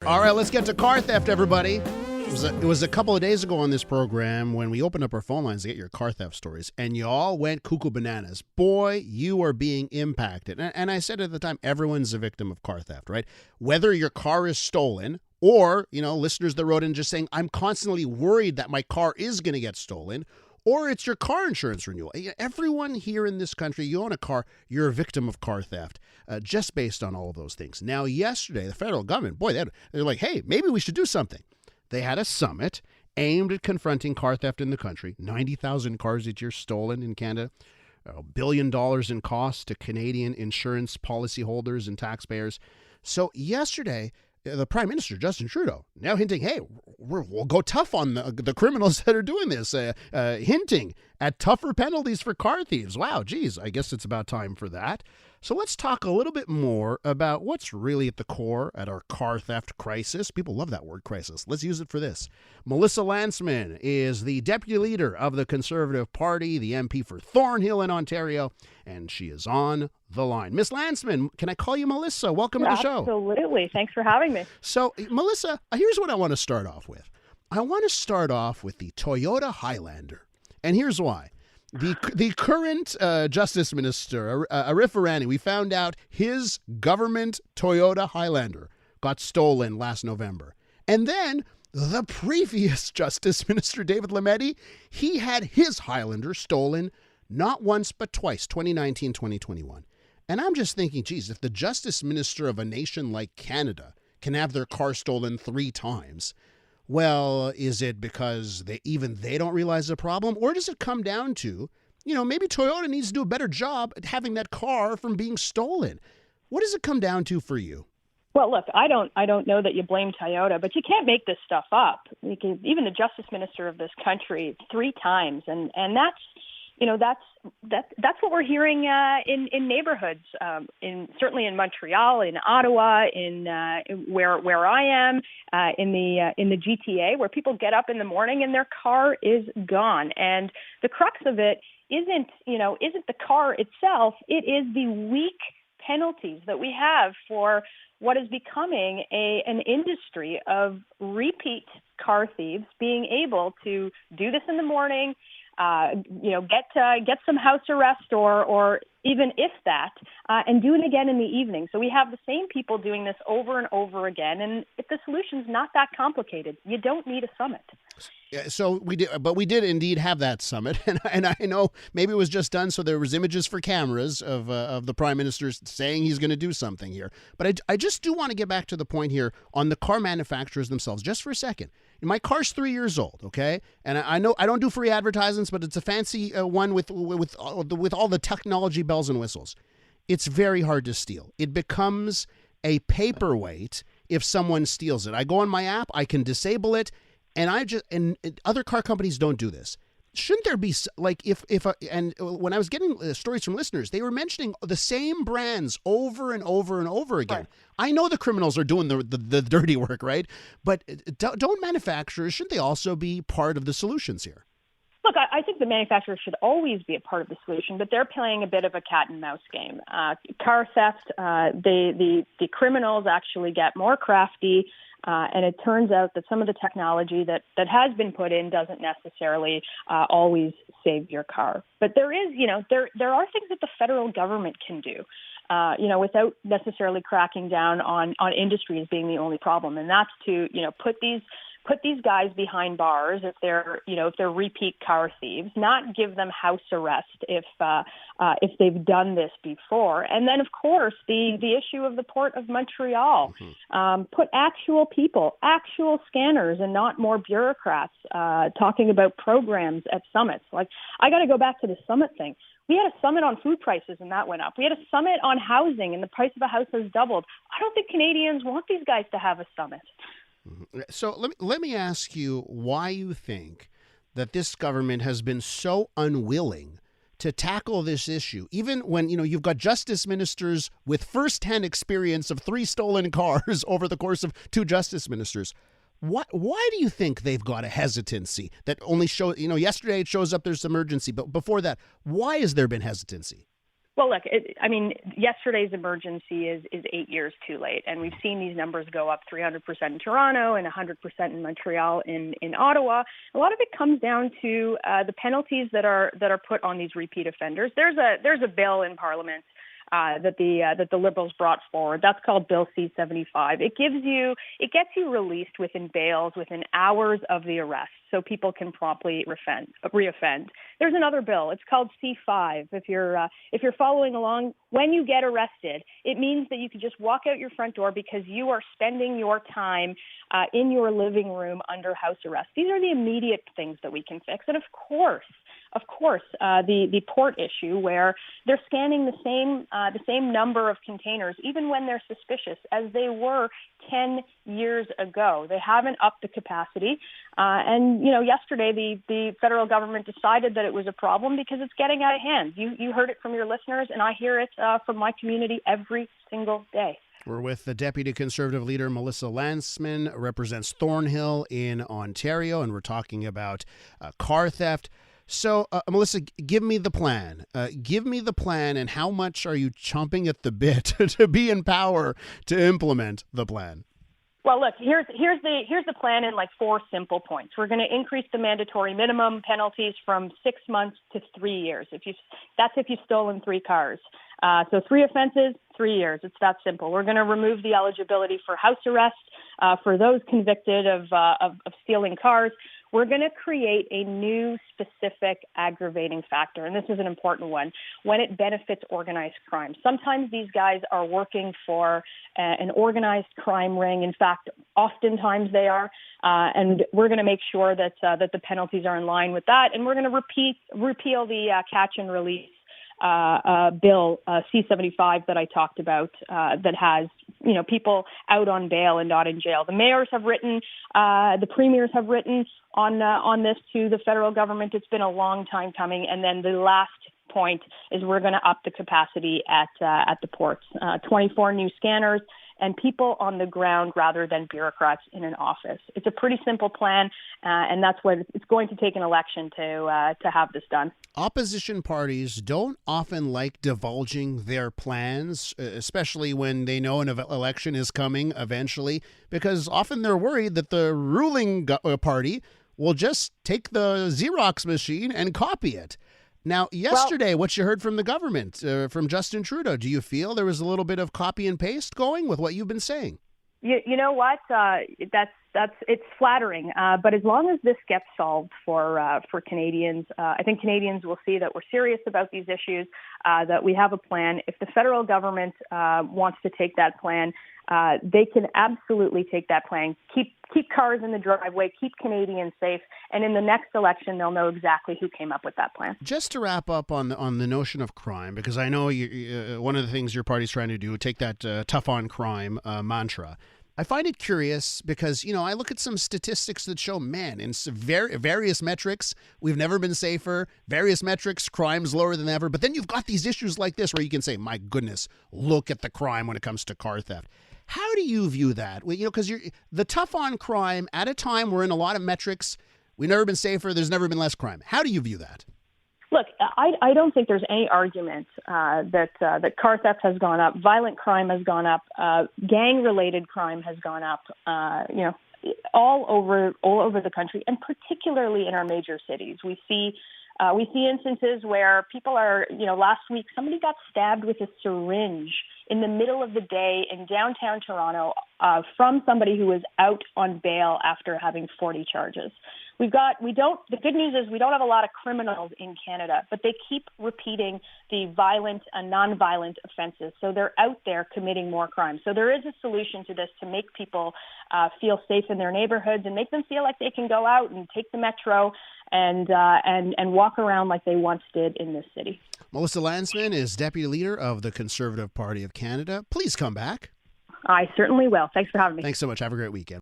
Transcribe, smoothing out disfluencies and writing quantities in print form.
All right, let's get to car theft, everybody. It was a couple of days ago on this program when we opened up our phone lines to get your car theft stories, and you all went cuckoo bananas. Boy, you are being impacted. And I said at the time, everyone's a victim of car theft, right? Whether your car is stolen or, listeners that wrote in just saying, I'm constantly worried that my car is going to get stolen, or it's your car insurance renewal. Everyone here in this country, you own a car, you're a victim of car theft, just based on all of those things. Now, yesterday, the federal government, boy, they're like, hey, maybe we should do something. They had a summit aimed at confronting car theft in the country. 90,000 cars each year stolen in Canada. $1 billion in costs to Canadian insurance policyholders and taxpayers. So yesterday, the Prime Minister, Justin Trudeau, now hinting, hey, we'll go tough on the criminals that are doing this, hinting at tougher penalties for car thieves. Wow, geez, I guess it's about time for that. So let's talk a little bit more about what's really at the core at our car theft crisis. People love that word, crisis. Let's use it for this. Melissa Lantsman is the deputy leader of the Conservative Party, the MP for Thornhill in Ontario, and she is on the line. Miss Lantsman, can I call you Melissa? Welcome to the show. Absolutely. Thanks for having me. So, Melissa, here's what I want to start off with. I want to start off with the Toyota Highlander, and here's why. The current Justice Minister, Arif Irani, we found out his government Toyota Highlander got stolen last November. And then the previous Justice Minister, David Lametti, he had his Highlander stolen not once but twice, 2019, 2021. And I'm just thinking, geez, if the Justice Minister of a nation like Canada can have their car stolen 3 times, well, is it because they don't realize the problem? Or does it come down to, maybe Toyota needs to do a better job at having that car from being stolen? What does it come down to for you? Well, look, I don't know that you blame Toyota, but you can't make this stuff up. Even the Justice Minister of this country 3 times, and that's what we're hearing in neighborhoods, certainly in Montreal, in Ottawa, in where I am, in the GTA, where people get up in the morning and their car is gone. And the crux of it isn't the car itself. It is the weak penalties that we have for what is becoming an industry of repeat car thieves being able to do this in the morning, get some house arrest or even if that, and do it again in the evening. So we have the same people doing this over and over again. And if the solution's not that complicated, you don't need a summit. Yeah, so we did indeed have that summit, and I know maybe it was just done so there was images for cameras of the Prime Minister saying he's going to do something here. But I just do want to get back to the point here on the car manufacturers themselves, just for a second. My car's 3 years old, okay, and I know I don't do free advertisements, but it's a fancy one with all the technology bells and whistles. It's very hard to steal. It becomes a paperweight if someone steals it. I go on my app, I can disable it. And other car companies don't do this. Shouldn't there be, like, and when I was getting stories from listeners, they were mentioning the same brands over and over and over again. Right. I know the criminals are doing the dirty work, right? But don't manufacturers, shouldn't they also be part of the solutions here? Look, I think the manufacturers should always be a part of the solution, but they're playing a bit of a cat and mouse game. Car theft, the criminals actually get more crafty. And it turns out that some of the technology that has been put in doesn't necessarily always save your car. But there is, there are things that the federal government can do, without necessarily cracking down on industry as being the only problem. And that's to, put these guys behind bars if they're repeat car thieves, not give them house arrest if they've done this before. And then, of course, the issue of the Port of Montreal, put actual people, actual scanners, and not more bureaucrats talking about programs at summits. Like, I got to go back to the summit thing. We had a summit on food prices and that went up. We had a summit on housing and the price of a house has doubled. I don't think Canadians want these guys to have a summit. So let me ask you why you think that this government has been so unwilling to tackle this issue, even when, you've got justice ministers with firsthand experience of 3 stolen cars over the course of 2 justice ministers. Why do you think they've got a hesitancy that only shows, yesterday it shows up there's emergency, but before that, why has there been hesitancy? Well, look, yesterday's emergency is 8 years too late, and we've seen these numbers go up 300% in Toronto and 100% in Montreal, in Ottawa. A lot of it comes down to the penalties that are put on these repeat offenders. There's a bill in Parliament that the Liberals brought forward. That's called Bill C-75. It gets you released within bails within hours of the arrest, so people can promptly reoffend. There's another bill. It's called C-5. If you're following along, when you get arrested, it means that you can just walk out your front door because you are spending your time in your living room under house arrest. These are the immediate things that we can fix, and of course, the port issue where they're scanning the same number of containers, even when they're suspicious, as they were 10 years ago. They haven't upped the capacity. Yesterday the federal government decided that it was a problem because it's getting out of hand. You heard it from your listeners, and I hear it from my community every single day. We're with the Deputy Conservative Leader, Melissa Lantsman, represents Thornhill in Ontario, and we're talking about car theft. So, Melissa, give me the plan. Give me the plan, and how much are you chomping at the bit to be in power to implement the plan? Well, look, here's the plan in like 4 simple points. We're going to increase the mandatory minimum penalties from 6 months to 3 years. That's if you've stolen 3 cars. So 3 offenses, 3 years. It's that simple. We're going to remove the eligibility for house arrest for those convicted of stealing cars. We're going to create a new specific aggravating factor, and this is an important one, when it benefits organized crime. Sometimes these guys are working for an organized crime ring. In fact, oftentimes they are, and we're going to make sure that the penalties are in line with that, and we're going to repeal the catch and release bill C-75 that I talked about that has people out on bail and not in jail. The mayors have written, the premiers have written on this to the federal government. It's been a long time coming. And then the last point is we're going to up the capacity at the ports, 24 new scanners, and people on the ground rather than bureaucrats in an office. It's a pretty simple plan, and that's what it's going to take an election to have this done. Opposition parties don't often like divulging their plans, especially when they know an election is coming eventually, because often they're worried that the ruling party will just take the Xerox machine and copy it. Now, yesterday, what you heard from the government, from Justin Trudeau, do you feel there was a little bit of copy and paste going with what you've been saying? You know what? It's flattering, but as long as this gets solved for Canadians, I think Canadians will see that we're serious about these issues, that we have a plan. If the federal government wants to take that plan, they can absolutely take that plan. Keep cars in the driveway, keep Canadians safe, and in the next election, they'll know exactly who came up with that plan. Just to wrap up on the notion of crime, because I know one of the things your party's trying to do, take that tough on crime mantra. I find it curious because, I look at some statistics that show, man, in various metrics, we've never been safer. Various metrics, crime's lower than ever. But then you've got these issues like this where you can say, my goodness, look at the crime when it comes to car theft. How do you view that? Because you're the tough on crime at a time where in a lot of metrics, we've never been safer. There's never been less crime. How do you view that? Look, I don't think there's any argument that car theft has gone up, violent crime has gone up, gang-related crime has gone up, all over the country, and particularly in our major cities. We see instances where people are, last week somebody got stabbed with a syringe in the middle of the day in downtown Toronto from somebody who was out on bail after having 40 charges. The good news is we don't have a lot of criminals in Canada, but they keep repeating the violent and non-violent offenses. So they're out there committing more crimes. So there is a solution to this to make people feel safe in their neighborhoods and make them feel like they can go out and take the metro and walk around like they once did in this city. Melissa Lantsman is Deputy Leader of the Conservative Party of Canada. Please come back. I certainly will. Thanks for having me. Thanks so much. Have a great weekend.